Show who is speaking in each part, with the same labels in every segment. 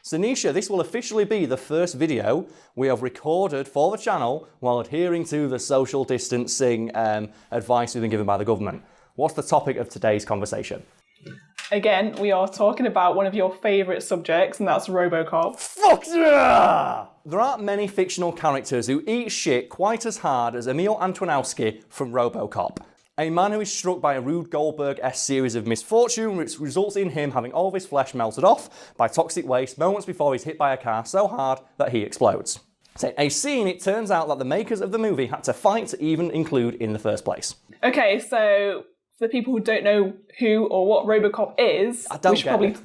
Speaker 1: So Nisha, this will officially be the first video we have recorded for the channel while adhering to the social distancing advice we've been given by the government. What's the topic of today's conversation?
Speaker 2: Again, we are talking about one of your favourite subjects, and that's Robocop.
Speaker 1: Fuck yeah! There aren't many fictional characters who eat shit quite as hard as Emil Antonowski from Robocop. A man who is struck by a Rube Goldberg-esque series of misfortune, which results in him having all of his flesh melted off by toxic waste moments before he's hit by a car so hard that he explodes. So a scene it turns out that the makers of the movie had to fight to even include in the first place.
Speaker 2: Okay, so for the people who don't know who or what Robocop is,
Speaker 1: I don't get it.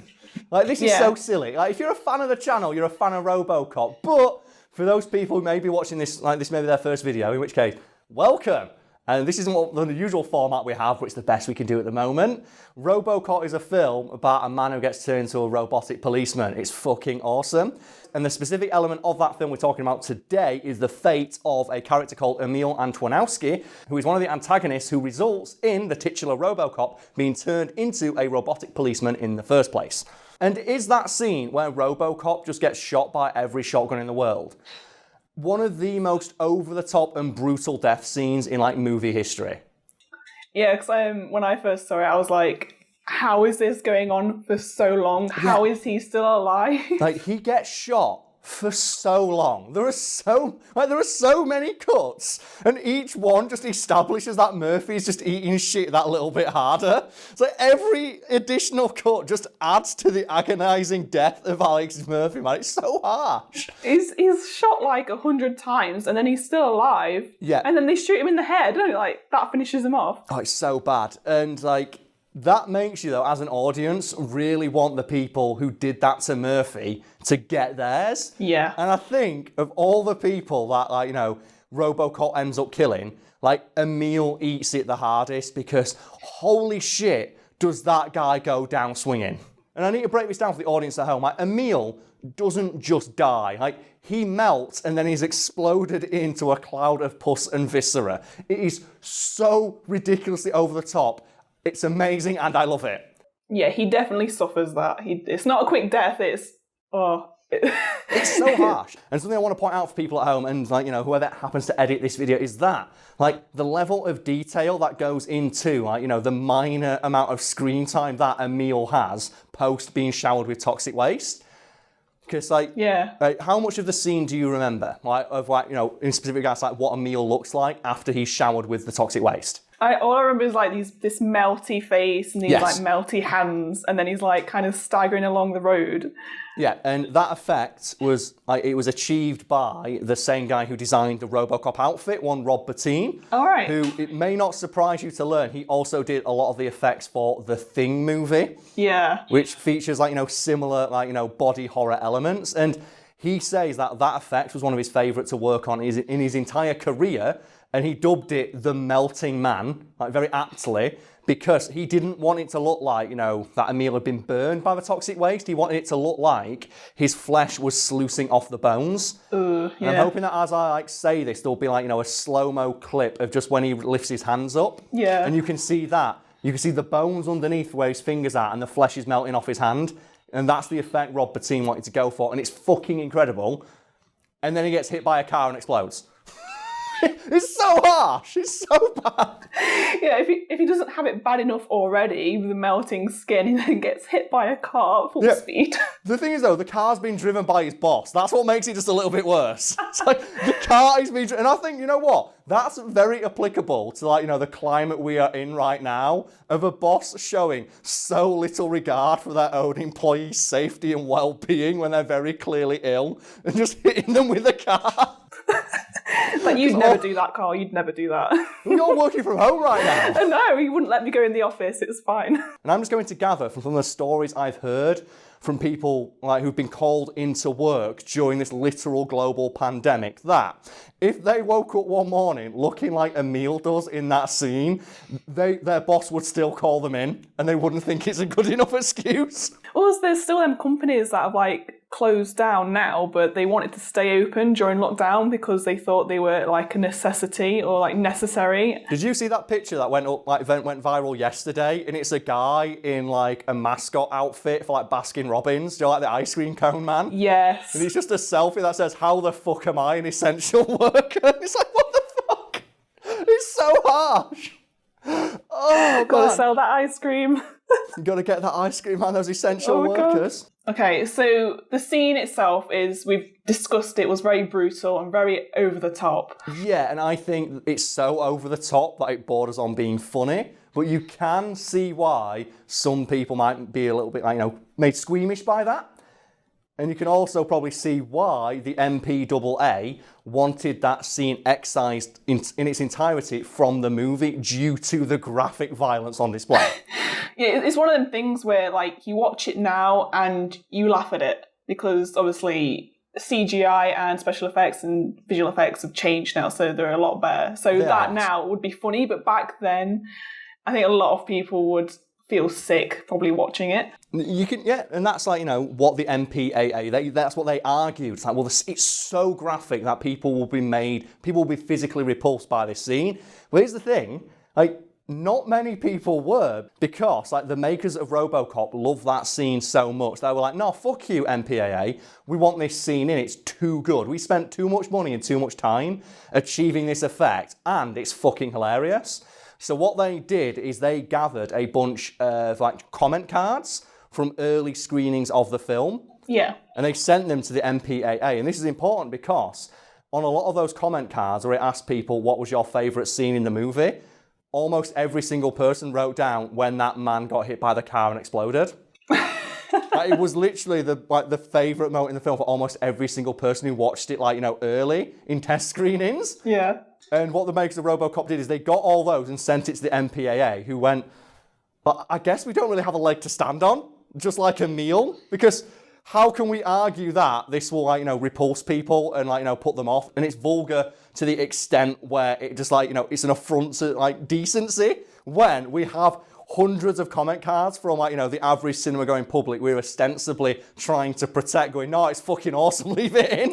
Speaker 1: Like, this is so silly. Like, if you're a fan of the channel, you're a fan of Robocop. But for those people who may be watching this, like this may be their first video, in which case, welcome. And this isn't what the usual format we have, but it's the best we can do at the moment. Robocop is a film about a man who gets turned into a robotic policeman. It's fucking awesome. And the specific element of that film we're talking about today is the fate of a character called Emil Antonowski, who is one of the antagonists who results in the titular Robocop being turned into a robotic policeman in the first place. And is that scene where Robocop just gets shot by every shotgun in the world one of the most over-the-top and brutal death scenes in, like, movie history?
Speaker 2: Yeah, because when I first saw it, I was like, how is this going on for so long? How is he still alive?
Speaker 1: Like, he gets shot for so long. There are so many cuts, and each one just establishes that Murphy's just eating shit that little bit harder. So every additional cut just adds to the agonizing death of Alex Murphy, man. It's so harsh.
Speaker 2: He's shot like 100 times, and then he's still alive.
Speaker 1: Yeah.
Speaker 2: And then they shoot him in the head, and like that finishes him off.
Speaker 1: Oh, it's so bad. And like, that makes you, though, as an audience, really want the people who did that to Murphy to get theirs.
Speaker 2: Yeah.
Speaker 1: And I think of all the people that, like, you know, Robocop ends up killing, like, Emil eats it the hardest because, holy shit, does that guy go down swinging. And I need to break this down for the audience at home. Like, Emil doesn't just die. Like, he melts and then he's exploded into a cloud of pus and viscera. It is so ridiculously over the top. It's amazing, and I love it.
Speaker 2: Yeah, he definitely suffers that. It's not a quick death, it's
Speaker 1: so harsh. And something I want to point out for people at home, and, like, you know, whoever happens to edit this video, is that, like, the level of detail that goes into, like, you know, the minor amount of screen time that Emil has post being showered with toxic waste. Because, like, how much of the scene do you remember? Like, of, like, you know, in specific regards, like, what Emil looks like after he's showered with the toxic waste?
Speaker 2: All I remember is like this melty face and these like melty hands, and then he's like kind of staggering along the road.
Speaker 1: Yeah, and that effect was like, it was achieved by the same guy who designed the Robocop outfit, one Rob Bottin.
Speaker 2: All right.
Speaker 1: Who, it may not surprise you to learn, he also did a lot of the effects for the Thing movie.
Speaker 2: Yeah.
Speaker 1: Which features, like, you know, similar, like, you know, body horror elements. And he says that that effect was one of his favourite to work on in his entire career. And he dubbed it the Melting Man, like, very aptly, because he didn't want it to look like, you know, that Emil had been burned by the toxic waste. He wanted it to look like his flesh was sluicing off the bones. And I'm hoping that as I, like, say this, there'll be, like, you know, a slow-mo clip of just when he lifts his hands up.
Speaker 2: Yeah.
Speaker 1: And you can see that. You can see the bones underneath where his fingers are, and the flesh is melting off his hand. And that's the effect Rob Bottin wanted to go for, and it's fucking incredible. And then he gets hit by a car and explodes. It's so harsh. It's so bad.
Speaker 2: Yeah, if he doesn't have it bad enough already with the melting skin, he then gets hit by a car at full speed.
Speaker 1: The thing is, though, the car's been driven by his boss. That's what makes it just a little bit worse. It's like the car is being driven. And I think, you know what? That's very applicable to, like, you know, the climate we are in right now, of a boss showing so little regard for their own employees' safety and well-being when they're very clearly ill, and just hitting them with a car.
Speaker 2: Like, you'd never do that, Karl. You'd never do that.
Speaker 1: We're all working from home right now.
Speaker 2: No, he wouldn't let me go in the office. It's fine.
Speaker 1: And I'm just going to gather from some of the stories I've heard from people, like, who've been called into work during this literal global pandemic, that if they woke up one morning looking like Emil does in that scene, their boss would still call them in, and they wouldn't think it's a good enough excuse.
Speaker 2: Well, there's still them companies that have, like, closed down now, but they wanted to stay open during lockdown because they thought they were like a necessity or like necessary.
Speaker 1: Did you see that picture that went viral yesterday? And it's a guy in like a mascot outfit for like Baskin Robbins, do you know, like the ice cream cone man?
Speaker 2: Yes.
Speaker 1: And it's just a selfie that says, "How the fuck am I an essential worker?" It's like, what the fuck? It's so harsh. Oh,
Speaker 2: Gotta sell that ice cream.
Speaker 1: You gotta get that ice cream, man, those essential workers.
Speaker 2: God. Okay, so the scene itself we've discussed it, was very brutal and very over the top.
Speaker 1: Yeah, and I think it's so over the top that it borders on being funny, but you can see why some people might be a little bit, made squeamish by that. And you can also probably see why the MPAA wanted that scene excised in its entirety from the movie due to the graphic violence on display.
Speaker 2: Yeah, it's one of them things where like you watch it now and you laugh at it because obviously CGI and special effects and visual effects have changed now, so they're a lot better. So that now would be funny, but back then, I think a lot of people would feel sick probably watching it.
Speaker 1: You can, yeah, and that's like, what the MPAA, that's what they argued. It's like, well, it's so graphic that people will be physically repulsed by this scene. But here's the thing, like, not many people were, because like the makers of Robocop love that scene so much. They were like, no, fuck you, MPAA. We want this scene in. It's too good. We spent too much money and too much time achieving this effect, and it's fucking hilarious. So what they did is they gathered a bunch of like comment cards from early screenings of the film.
Speaker 2: Yeah.
Speaker 1: And they sent them to the MPAA. And this is important because on a lot of those comment cards where it asked people what was your favourite scene in the movie, almost every single person wrote down when that man got hit by the car and exploded. It was literally the favourite moment in the film for almost every single person who watched it early in test screenings.
Speaker 2: Yeah.
Speaker 1: And what the makers of Robocop did is they got all those and sent it to the MPAA, who went, but I guess we don't really have a leg to stand on, just like Emil, because how can we argue that this will repulse people and put them off? And it's vulgar to the extent where it just it's an affront to decency when we have hundreds of comment cards from the average cinema going public we're ostensibly trying to protect, going, no, it's fucking awesome, leave it in.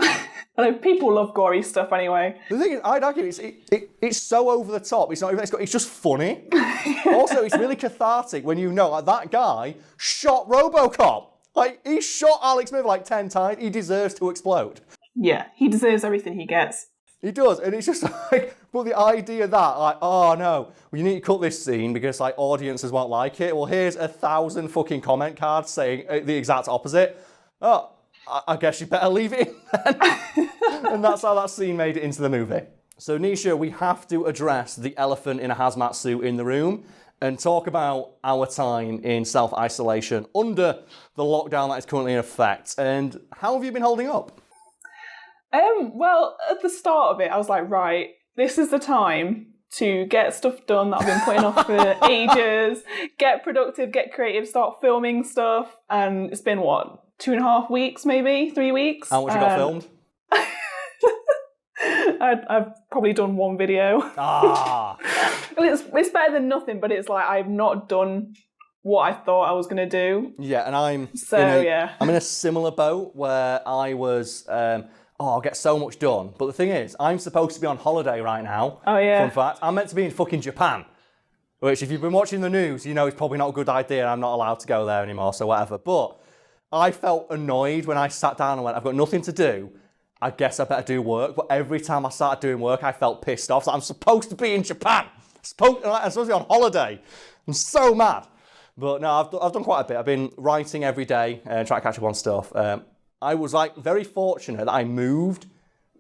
Speaker 2: I know people love gory stuff anyway.
Speaker 1: The thing is, I'd argue it's so over the top. It's not even. It's just funny. Also, it's really cathartic when that guy shot Robocop. He shot Alex Smith 10 times. He deserves to explode.
Speaker 2: Yeah, he deserves everything he gets.
Speaker 1: He does, and it's just but the idea that oh no, you need to cut this scene because audiences won't like it. Well, here's 1,000 fucking comment cards saying the exact opposite. Oh, I guess you better leave it in then. And that's how that scene made it into the movie. So Nisha, we have to address the elephant in a hazmat suit in the room and talk about our time in self-isolation under the lockdown that is currently in effect. And how have you been holding up?
Speaker 2: Well, at the start of it, I was like, right, this is the time to get stuff done that I've been putting off for ages, get productive, get creative, start filming stuff. And it's been, 2.5 weeks, maybe 3 weeks.
Speaker 1: How much you got filmed?
Speaker 2: I've probably done one video.
Speaker 1: Ah.
Speaker 2: It's better than nothing, but it's I've not done what I thought I was going to do.
Speaker 1: Yeah, and I'm in a similar boat where I was, I'll get so much done. But the thing is, I'm supposed to be on holiday right now.
Speaker 2: Oh, yeah.
Speaker 1: Fun fact, I'm meant to be in fucking Japan. Which, if you've been watching the news, it's probably not a good idea. I'm not allowed to go there anymore, so whatever. But I felt annoyed when I sat down and went, I've got nothing to do. I guess I better do work. But every time I started doing work, I felt pissed off. So I'm supposed to be in Japan. I'm supposed to be on holiday. I'm so mad. But no, I've done quite a bit. I've been writing every day and trying to catch up on stuff. I was very fortunate that I moved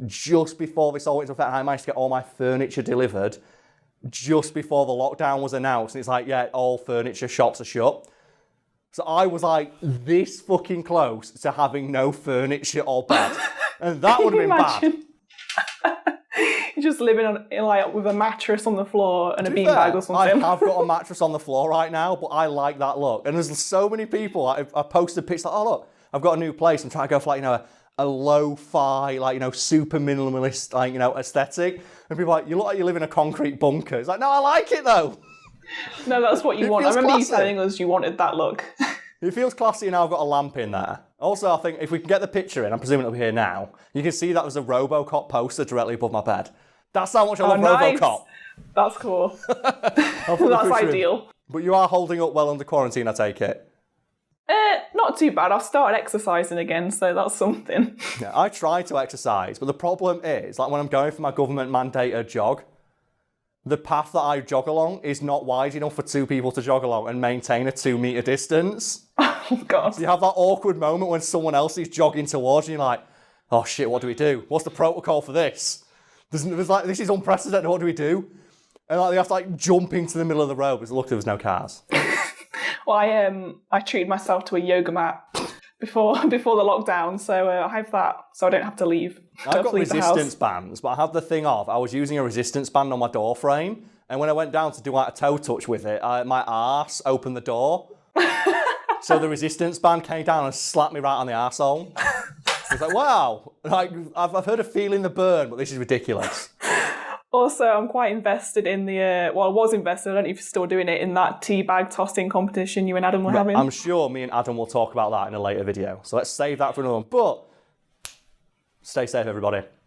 Speaker 1: just before this all went into effect. I managed to get all my furniture delivered just before the lockdown was announced. And it's all furniture shops are shut. So I was this fucking close to having no furniture or bed. And that would have been bad.
Speaker 2: You're just living with a mattress on the floor and a beanbag or something.
Speaker 1: I have got a mattress on the floor right now, but I like that look. And there's so many people, I posted pictures oh look, I've got a new place. I'm trying to go for a lo-fi, super minimalist, aesthetic. And people are you look like you live in a concrete bunker. It's no, I like it though.
Speaker 2: No, that's what you want. I remember you telling us you wanted that look.
Speaker 1: It feels classy now. I've got a lamp in there. Also, I think if we can get the picture in, I'm presuming it'll be here now, you can see that there's a Robocop poster directly above my bed. That's how much I love
Speaker 2: nice.
Speaker 1: Robocop.
Speaker 2: That's cool. That's ideal.
Speaker 1: But you are holding up well under quarantine, I take it.
Speaker 2: Not too bad. I've started exercising again, so that's something.
Speaker 1: Yeah, I try to exercise, but the problem is, like when I'm going for my government-mandated jog, the path that I jog along is not wide enough for two people to jog along and maintain a 2 metre distance.
Speaker 2: Oh, God.
Speaker 1: So you have that awkward moment when someone else is jogging towards you and you're like, oh shit, what do we do? What's the protocol for this? There's like, this is unprecedented, what do we do? And like, they have to like jump into the middle of the road, but luckily there was no cars.
Speaker 2: Well, I treated myself to a yoga mat before the lockdown, so I have that, so I don't have to leave.
Speaker 1: I've got resistance bands, but I have the thing of, I was using a resistance band on my door frame, and when I went down to do like a toe touch with it, my arse opened the door. So the resistance band came down and slapped me right on the arsehole. I was like, wow, like, I've heard of feeling the burn, but this is ridiculous.
Speaker 2: Also, I'm quite invested in the, I was invested, I don't know if you're still doing it, in that teabag tossing competition you and Adam were having.
Speaker 1: I'm sure me and Adam will talk about that in a later video. So let's save that for another one. But stay safe, everybody.